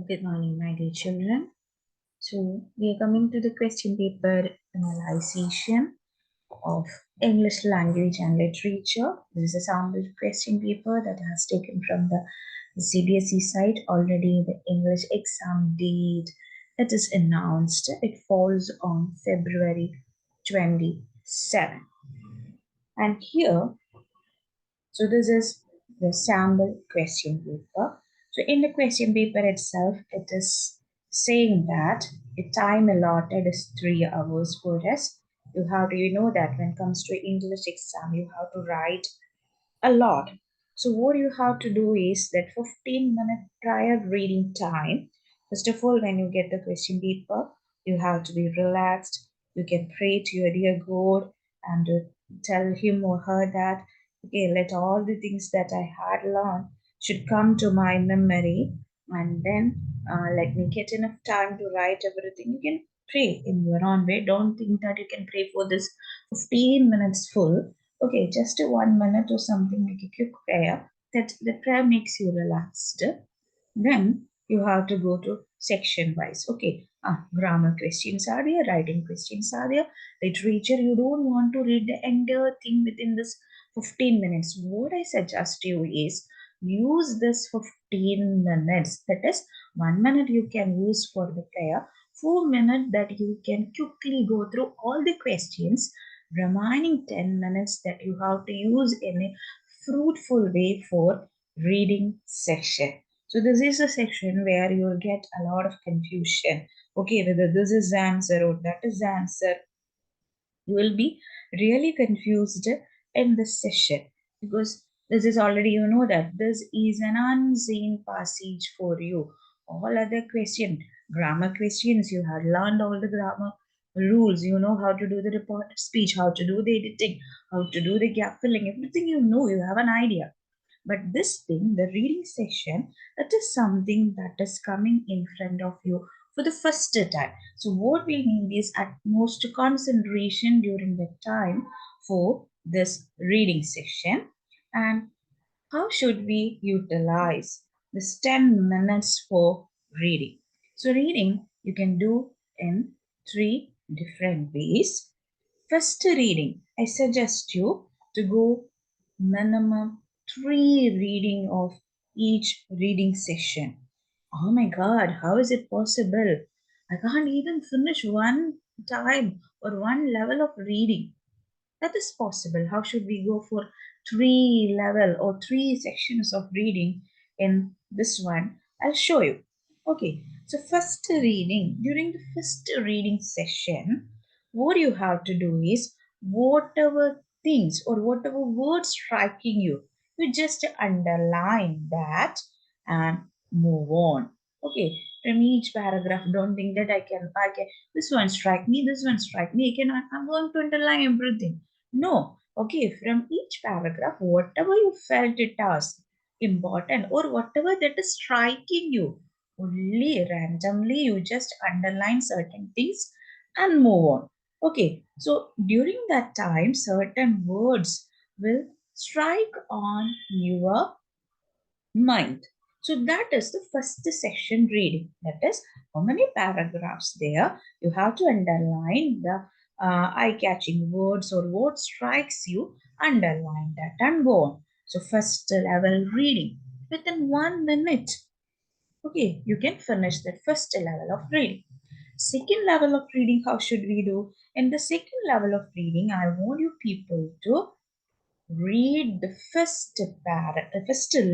Good morning, my dear children. So, we are coming to the question paper analyzation of English language and literature. This is a sample question paper that has taken from the CBSE site. Already the English exam date that is announced. It falls on February 27. And here, so this is the sample question paper. So in the question paper itself, it is saying that the time allotted is 3 hours for us. You have to, that when it comes to English exam, you have to write a lot. So what you have to do is that 15-minute prior reading time. First of all, when you get the question paper, you have to be relaxed. You can pray to your dear God and tell him or her that, okay, let all the things that I had learned should come to my memory, and then let me get enough time to write everything. You can pray in your own way. Don't think that you can pray for this 15 minutes full. Okay, just a 1 minute or something, like a quick prayer. That the prayer makes you relaxed. Then you have to go to section wise. Okay, grammar questions are there, writing questions are there, literature. You don't want to read the entire thing within this 15 minutes. What I suggest you is use this 15 minutes. That is 1 minute you can use for the prayer, 4 minutes that you can quickly go through all the questions, remaining 10 minutes that you have to use in a fruitful way for reading section. So this is a section where you'll get a lot of confusion. Okay, whether this is the answer or that is the answer. You will be really confused in this session because this is already, that this is an unseen passage for you. All other questions, grammar questions, you have learned all the grammar rules. You know how to do the reported speech, how to do the editing, how to do the gap filling, everything you have an idea. But this thing, the reading section, that is something that is coming in front of you for the first time. So what we need is at most concentration during the time for this reading section. And how should we utilize this 10 minutes for reading? So reading you can do in 3 different ways. First reading, I suggest you to go minimum 3 reading of each reading session. Oh my God, how is it possible? I can't even finish one time or one level of reading. That is possible. How should we go for 3 level or 3 sections of reading in this one? I'll show you. Okay, so first reading, during the first reading session, what you have to do is whatever things or whatever words striking you, you just underline that and move on. Okay, from each paragraph, don't think that I can, this one strike me, this one strike me, I cannot, I'm going to underline everything. No, okay, from each paragraph, whatever you felt it as important or whatever that is striking you, only randomly you just underline certain things and move on. Okay, so during that time, certain words will strike on your mind. So that is the first section reading. That is how many paragraphs there. You have to underline the eye-catching words or what strikes you. Underline that and go on. So first level reading within 1 minute. Okay, you can finish that first level of reading. Second level of reading, how should we do? In the second level of reading, I want you people to read the first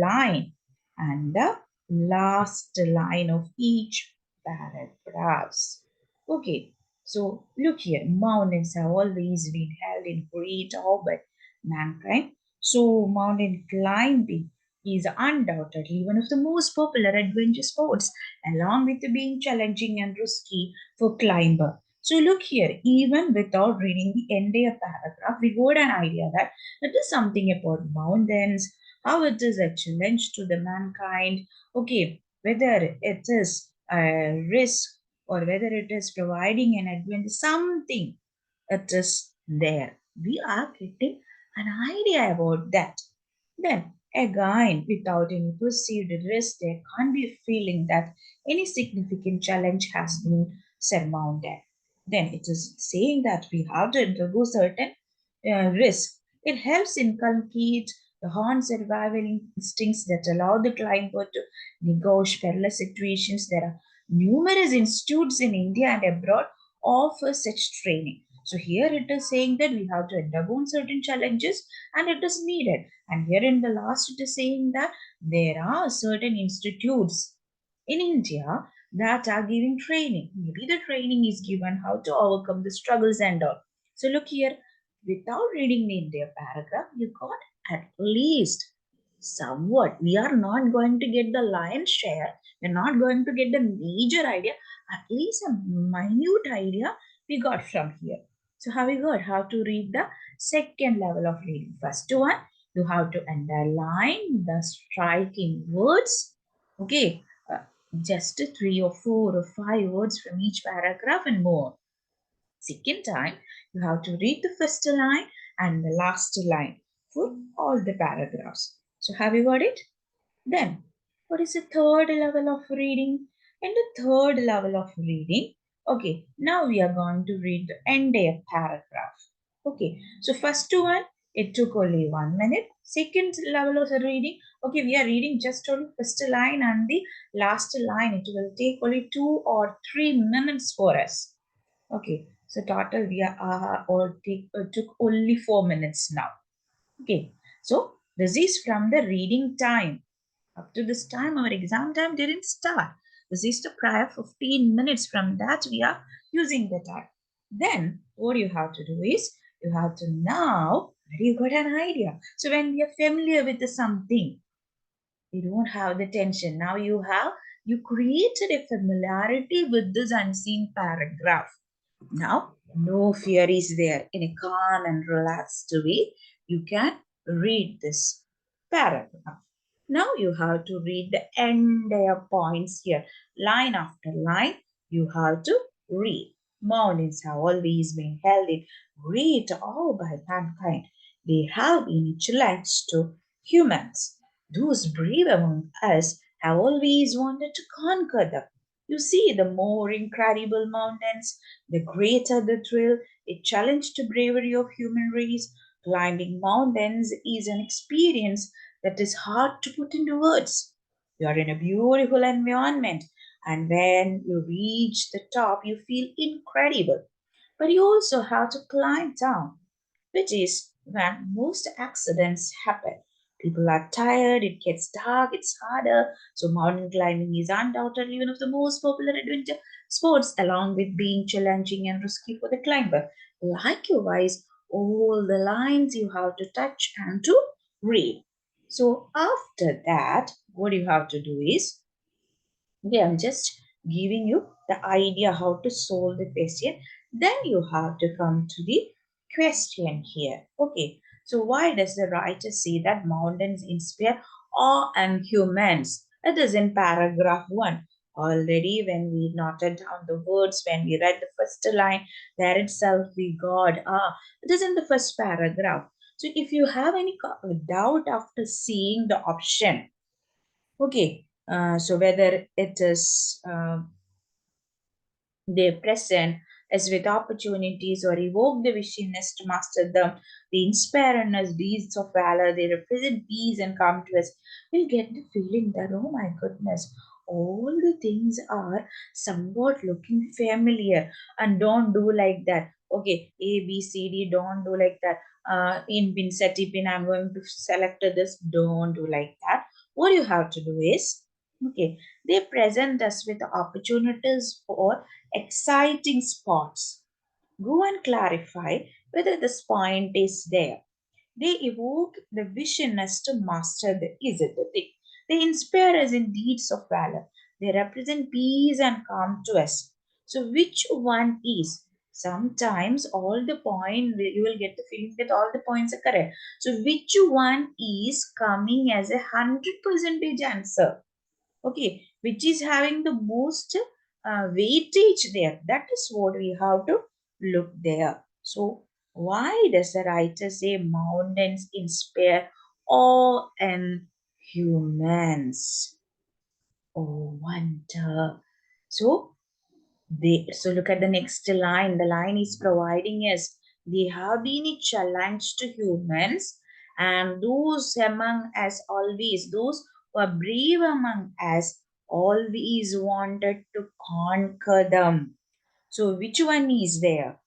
line and the last line of each paragraphs. Okay, so look here, mountains have always been held in great awe by mankind. So mountain climbing is undoubtedly one of the most popular adventure sports, along with being challenging and risky for climber. So look here, even without reading the entire paragraph, we got an idea that it is something about mountains, how it is a challenge to the mankind. Okay, whether it is a risk or whether it is providing an adventure, something it is there. We are getting an idea about that. Then Again, without any perceived risk, there can't be a feeling that any significant challenge has been surmounted. Then it is saying that we have to undergo certain risk. It helps inculcate the horn survival instincts that allow the climber to negotiate perilous situations. There are numerous institutes in India and abroad offer such training. So here it is saying that we have to undergo certain challenges and it is needed. And here in the last it is saying that there are certain institutes in India that are giving training. Maybe the training is given how to overcome the struggles and all. So look here, without reading the entire paragraph, you got at least somewhat. We are not going to get the lion's share. We're not going to get the major idea. At least a minute idea we got from here. So how we got? How to read the second level of reading. First one, you have to underline the striking words. Okay, just three or four or five words from each paragraph and more. Second time, you have to read the first line and the last line for all the paragraphs. So have you got it? Then, what is the third level of reading? In the third level of reading, okay, now we are going to read the entire paragraph. Okay, so first one, it took only 1 minute. Second level of reading, okay, we are reading just only first line and the last line. It will take only 2 or 3 minutes for us. Okay, so total we are took only 4 minutes now. Okay, so this is from the reading time. Up to this time, our exam time didn't start. This is the prior 15 minutes. From that, we are using the time. Then, what you have to do is, you have to now, you got an idea. So, when we are familiar with something, you don't have the tension. Now you created a familiarity with this unseen paragraph. Now, no fear is there. In a calm and relaxed way, you can read this paragraph. Now you have to read the entire points here. Line after line, you have to read. Mountains have always been held in great awe by mankind. They have been a challenge to humans. Those brave among us have always wanted to conquer them. You see, the more incredible mountains, the greater the thrill. A challenge to bravery of human race. Climbing mountains is an experience that is hard to put into words. You are in a beautiful environment, and when you reach the top, you feel incredible. But you also have to climb down, which is when most accidents happen. People are tired, it gets dark, it's harder. So, mountain climbing is undoubtedly one of the most popular adventure sports, along with being challenging and risky for the climber. Likewise, all the lines you have to touch and to read. So, after that, what you have to do is, okay, I'm just giving you the idea how to solve the question. Then you have to come to the question here. Okay, so why does the writer say that mountains inspire awe and humans? It is in paragraph 1. Already, when we noted down the words, when we read the first line, there itself we got, it is in the first paragraph. So, if you have any doubt after seeing the option, okay, so whether it is they present as with opportunities or evoke the willingness to master them, they inspire in us deeds of valor, they represent peace and calm to us. We'll get the feeling that, oh my goodness, all the things are somewhat looking familiar and don't do like that. Okay, A, B, C, D, don't do like that. In pin, seti pin, I'm going to select this, don't do like that. What you have to do is, okay, they present us with opportunities for exciting spots. Go and clarify whether this point is there. They evoke the vision to master the is it the thing. They inspire us in deeds of valor. They represent peace and calm to us. So which one is? Sometimes all the point you will get the feeling that all the points are correct. So which one is coming as 100% answer? Okay, which is having the most weightage there. That is what we have to look there. So why does the writer say mountains inspire awe in humans. Oh, wonder. So so look at the next line. The line is providing us they have been a challenge to humans, and those among us always, those who are brave among us always wanted to conquer them. So which one is there?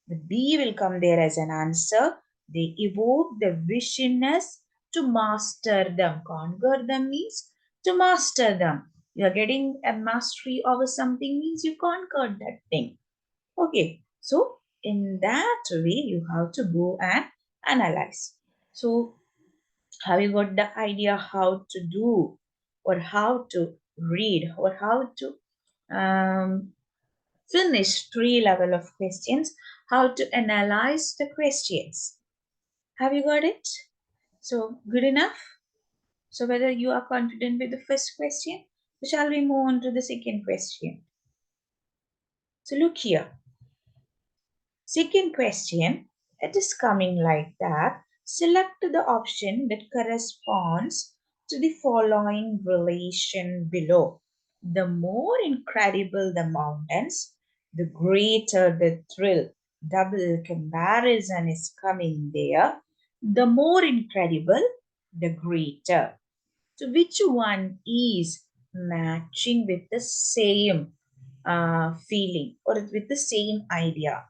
The B will come there as an answer. They evoke the wish in us to master them. Conquer them means to master them. You are getting a mastery over something means you conquered that thing. Okay, so in that way you have to go and analyze. So have you got the idea how to do or how to read or how to finish three level of questions, how to analyze the questions? Have you got it? So good enough? So whether you are confident with the first question, shall we move on to the second question? So look here. Second question, it is coming like that. Select the option that corresponds to the following relation below. The more incredible the mountains, the greater the thrill. Double comparison is coming there. The more incredible, the greater. So which one is matching with the same feeling or with the same idea?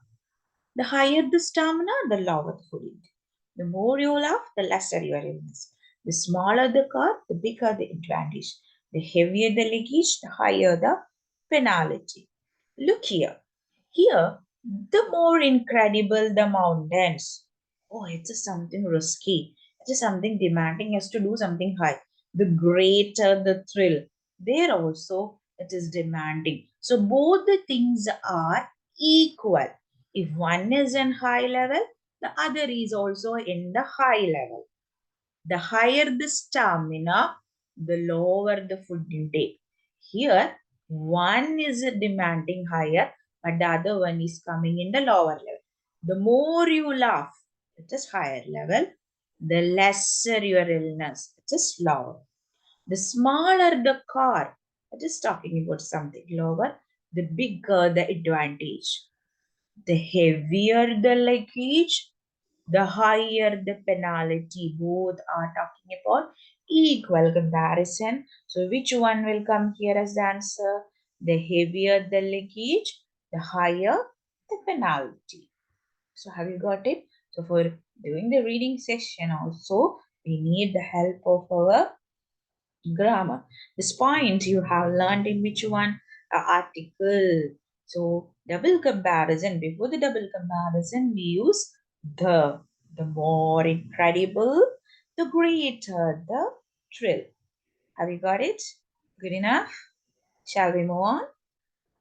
The higher the stamina, the lower the food intake. The more you laugh, the lesser your illness. The smaller the car, the bigger the advantage. The heavier the luggage, the higher the penalty. Look here. Here, the more incredible the mountains. Oh, it's a something risky. It is something demanding us to do something high. The greater the thrill. There also it is demanding. So both the things are equal. If one is in high level, the other is also in the high level. The higher the stamina, the lower the food intake. Here, one is demanding higher, but the other one is coming in the lower level. The more you laugh, it is higher level. The lesser your illness, it is lower. The smaller the car, it is talking about something lower. The bigger the advantage. The heavier the luggage, the higher the penalty. Both are talking about equal comparison. So which one will come here as the answer? The heavier the luggage, the higher the penalty. So have you got it? So for doing the reading session also, we need the help of our grammar. This point you have learned in which one? Article. So double comparison. Before the double comparison, we use the. The more incredible, the greater the thrill. Have you got it? Good enough? Shall we move on?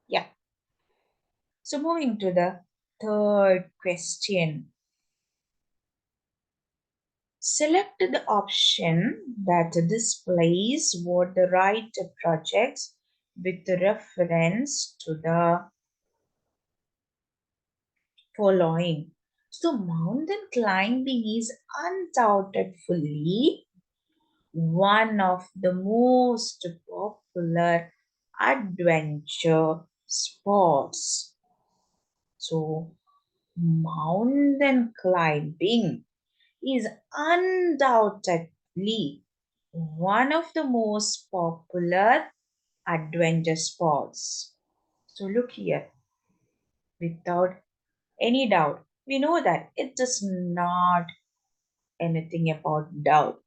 Yeah. So moving to the third question. Select the option that displays what the writer projects with reference to the following. So, mountain climbing is undoubtedly one of the most popular adventure sports. So, mountain climbing is undoubtedly one of the most popular adventure sports. So look here, without any doubt, we know that it is not anything about doubt.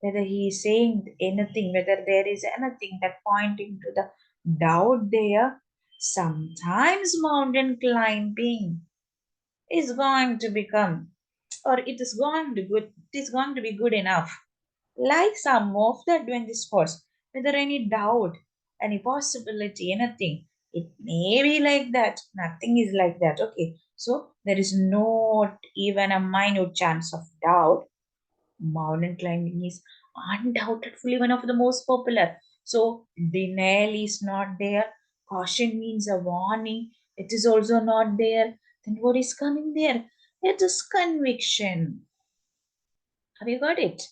Whether he is saying anything, whether there is anything that pointing to the doubt there, sometimes mountain climbing is going to become or it is going to good it is going to be good enough like some of the adventure sports whether any doubt any possibility anything it may be like that nothing is like that. Okay, so there is not even a minute chance of doubt. Mountain climbing is undoubtedly one of the most popular. So denial is not there. Caution means a warning. It is also not there. Then what is coming there? It is conviction. Have you got it?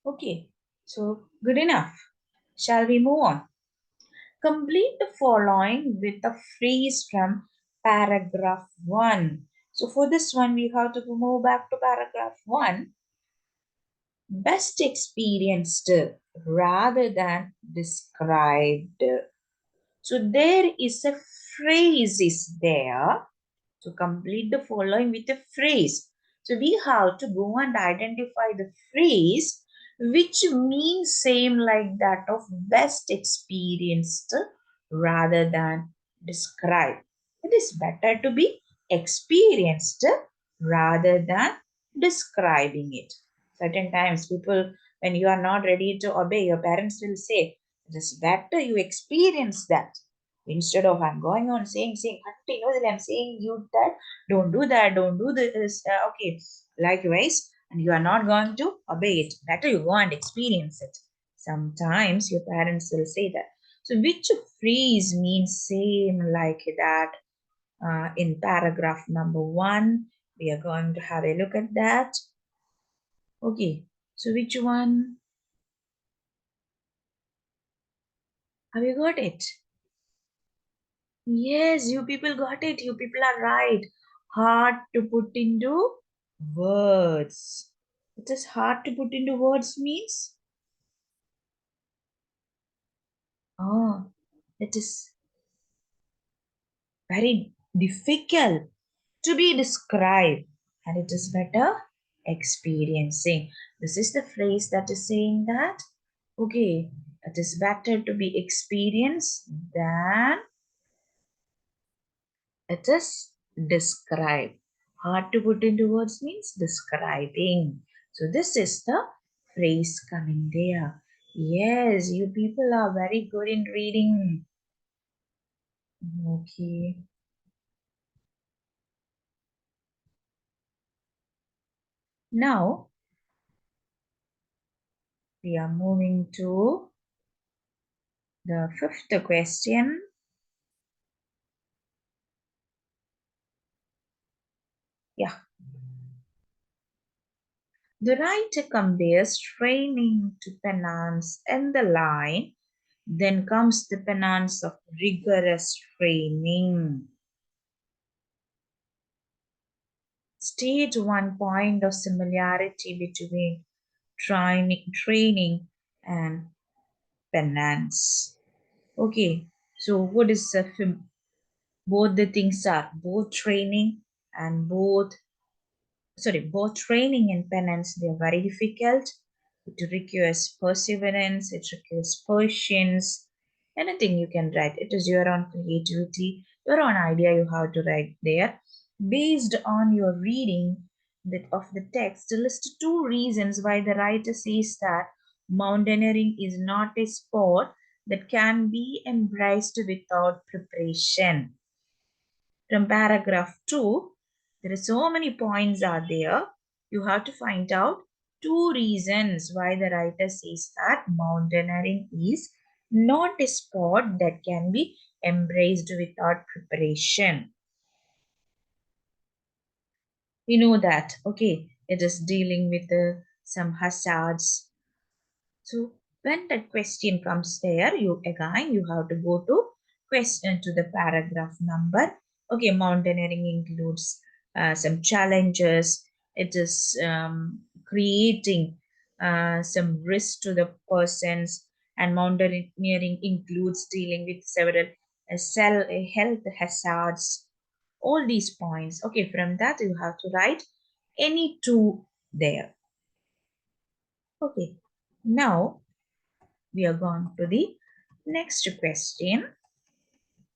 Okay, so good enough. Shall we move on? Complete the following with a phrase from paragraph 1. So for this one, we have to move back to paragraph 1. Best experienced rather than described. So there is a phrase is there to complete the following with a phrase. So we have to go and identify the phrase which means same like that of best experienced rather than described. It is better to be experienced rather than describing it. Certain times people, when you are not ready to obey, your parents will say, it is better you experience that. Instead of I'm going on saying continuously, I'm saying you that don't do this. Okay, likewise, and you are not going to obey it. Better you go and experience it. Sometimes your parents will say that. So, which phrase means same like that? In paragraph number 1, we are going to have a look at that. Okay, so which one? Have you got it? Yes, you people got it. You people are right. Hard to put into words. It is hard to put into words means? Oh, it is very difficult to be described. And it is better experiencing. This is the phrase that is saying that, okay, it is better to be experienced than it is described. Hard to put into words means describing. So this is the phrase coming there. Yes, you people are very good in reading. Okay. Now we are moving to the fifth question. Yeah. The writer compares training to penance in the line. Then comes the penance of rigorous training. State one point of similarity between training and penance. Okay, so what is the both the things are both training and both training and penance, they are very difficult. It requires perseverance, it requires patience. Anything you can write. It is your own creativity, your own idea you have to write there. Based on your reading of the text, list two reasons why the writer says that mountaineering is not a sport that can be embraced without preparation. From paragraph 2, there are so many points are there. You have to find out two reasons why the writer says that mountaineering is not a sport that can be embraced without preparation. We know that, okay, it is dealing with some hazards. So when that question comes there, you have to go to question to the paragraph number. Okay, mountaineering includes some challenges. It is creating some risk to the persons, and mountaineering includes dealing with several health hazards. All these points. Okay, from that you have to write any two there. Okay, now we are going to the next question.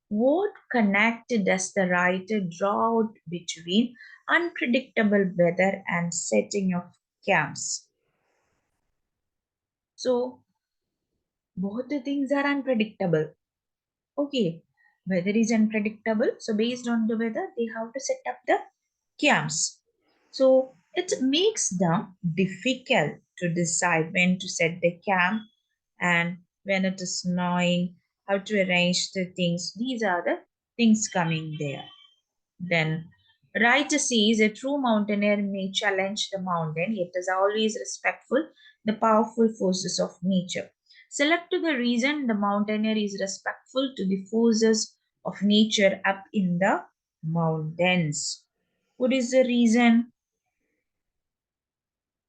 What connect does the writer draw out between unpredictable weather and setting of camps? So, both the things are unpredictable. Okay, weather is unpredictable. So, based on the weather, they have to set up the camps. So, it makes them difficult to decide when to set the camp and when it is snowing, how to arrange the things. These are the things coming there. Then Writer says a true mountaineer may challenge the mountain, yet is always respectful the powerful forces of nature. Select to the reason the mountaineer is respectful to the forces of nature up in the mountains. What is the reason?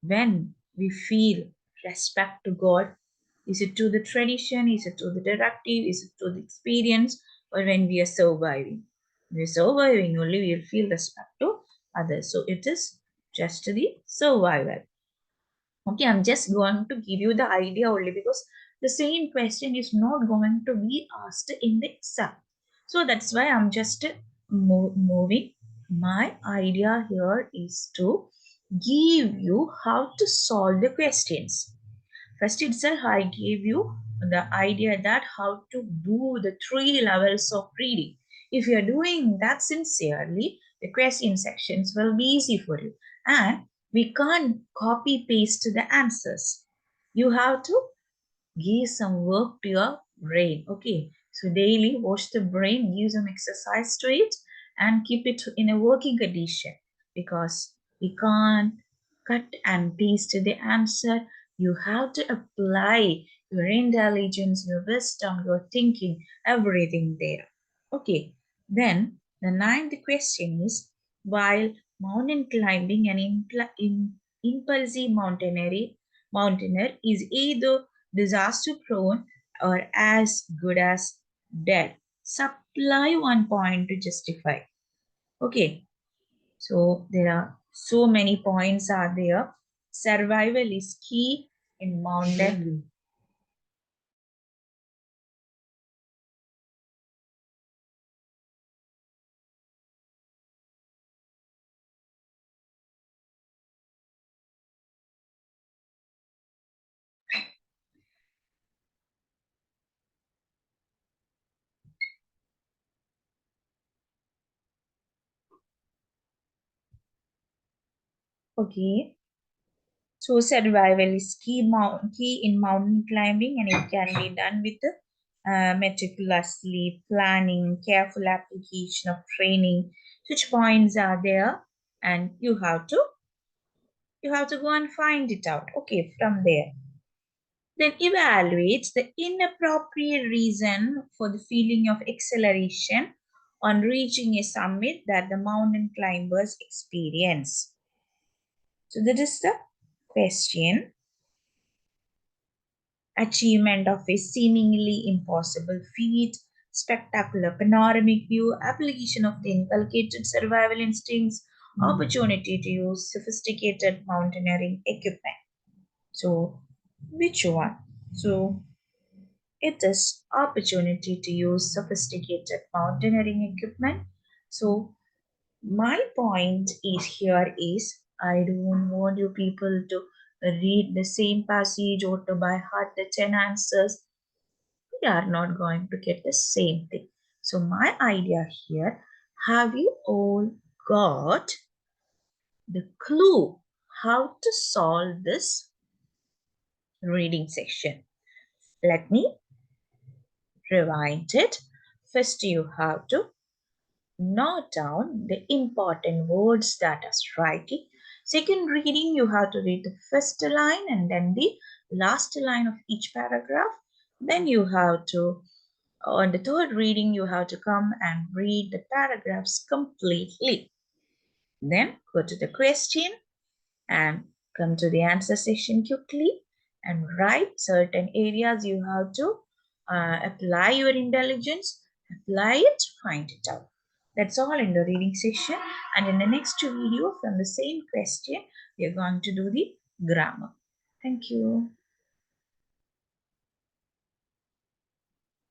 When we feel respect to God, is it to the tradition, is it to the directive, is it to the experience, or when we are surviving? When we are surviving only, we will feel respect to others. So it is just the survival. Okay, I'm just going to give you the idea only because the same question is not going to be asked in the exam. So that's why I'm just moving. My idea here is to give you how to solve the questions. First itself, I gave you the idea that how to do the 3 levels of reading. If you are doing that sincerely, the question sections will be easy for you. And we can't copy paste the answers. You have to give some work to your brain. Okay, so daily wash the brain, give some exercise to it, and keep it in a working condition because we can't cut and paste the answer. You have to apply your intelligence, your wisdom, your thinking, everything there. Okay, then the ninth question is, while mountain climbing and impulsive mountaineer is either disaster prone or as good as dead. Supply one point to justify. Okay, so there are so many points are there. Survival is key in mountain. Okay, so survival is key in mountain climbing, and it can be done with meticulously planning, careful application of training. Which points are there, and you have to go and find it out. Okay, from there. Then evaluate the inappropriate reason for the feeling of acceleration on reaching a summit that the mountain climbers experience. So that is the question. Achievement of a seemingly impossible feat, spectacular panoramic view, application of the inculcated survival instincts, opportunity to use sophisticated mountaineering equipment. So, which one? So, it is opportunity to use sophisticated mountaineering equipment. So, my point is here is I don't want you people to read the same passage or to by heart the 10 answers. We are not going to get the same thing. So, my idea here, have you all got the clue how to solve this reading section? Let me rewind it. First, you have to note down the important words that are striking. Second reading, you have to read the first line and then the last line of each paragraph. Then you have to, on the third reading, you have to come and read the paragraphs completely. Then go to the question and come to the answer section quickly and write certain areas you have to apply your intelligence, apply it, find it out. That's all in the reading session. And in the next video from the same question, we are going to do the grammar. Thank you.